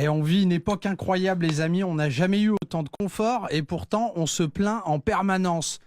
on vit une époque incroyable, les amis. On n'a jamais eu autant de confort et pourtant, on se plaint en permanence.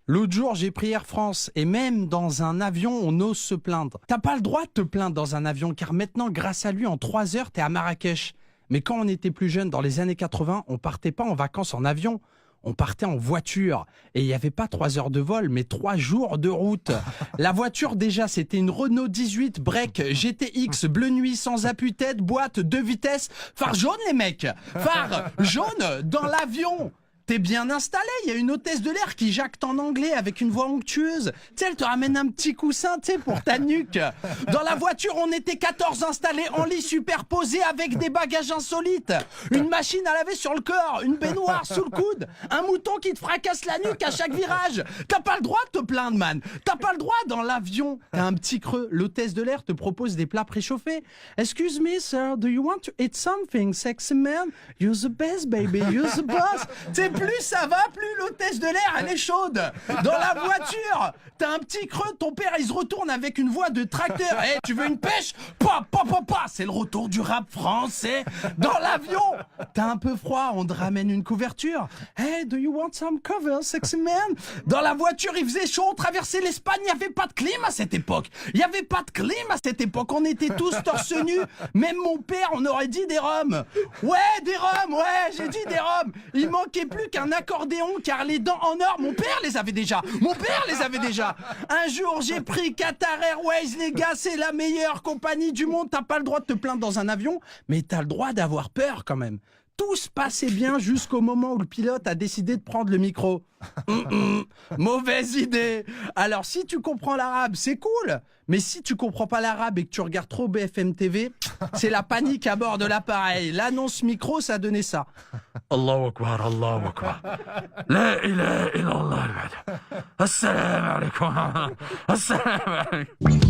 L'autre jour, j'ai pris Air France et même dans un avion, on ose se plaindre. T'as pas le droit de te plaindre dans un avion car maintenant, grâce à lui, en 3 heures, t'es à Marrakech. Mais quand on était plus jeune, dans les années 80, on partait pas en vacances en avion. On partait en voiture et il n'y avait pas 3 heures de vol, mais 3 jours de route. La voiture, déjà, c'était une Renault 18 Break GTX bleu nuit sans appui-tête, boîte 2 vitesses, phare jaune, les mecs. Phare jaune dans l'avion. T'es bien installé, il y a une hôtesse de l'air qui jacte en anglais avec une voix onctueuse. Tu sais, elle te ramène un petit coussin, tu sais, pour ta nuque. Dans la voiture, on était 14 installés en lit superposés avec des bagages insolites. Une machine à laver sur le corps, une baignoire sous le coude, un mouton qui te fracasse la nuque à chaque virage. T'as pas le droit de te plaindre, man. T'as pas le droit dans l'avion. T'as un petit creux, l'hôtesse de l'air te propose des plats préchauffés. Excuse me, sir, do you want to eat something, sexy man? You're the best, baby, you're the boss. T'sais, plus ça va, plus l'hôtesse de l'air, elle est chaude. Dans la voiture, t'as un petit creux, ton père, il se retourne avec une voix de tracteur. Hey, tu veux une pêche? Pa, pa, pa, pa. C'est le retour du rap français. Dans l'avion, t'as un peu froid, on te ramène une couverture. Hey, do you want some cover, sexy man? Dans la voiture, il faisait chaud, on traversait l'Espagne, il n'y avait pas de clim à cette époque. Il n'y avait pas de clim à cette époque, on était tous torse nu. Même mon père, on aurait dit des rhums. Ouais, des rhums, ouais, j'ai dit des rhums. Il manquait plus qu'un accordéon car les dents en or, mon père les avait déjà. Mon père les avait déjà. Un jour, j'ai pris Qatar Airways, les gars, c'est la meilleure compagnie du monde. T'as pas le droit de te plaindre dans un avion, mais t'as le droit d'avoir peur quand même. Tout se passait bien jusqu'au moment où le pilote a décidé de prendre le micro. Mauvaise idée. Alors si tu comprends l'arabe, c'est cool. Mais si tu comprends pas l'arabe et que tu regardes trop BFM TV, c'est la panique à bord de l'appareil. L'annonce micro, ça donnait ça. Allahu Akbar, Allahu Akbar. La ilaha illallah. Assalamu alaikum. Assalamu alaikum.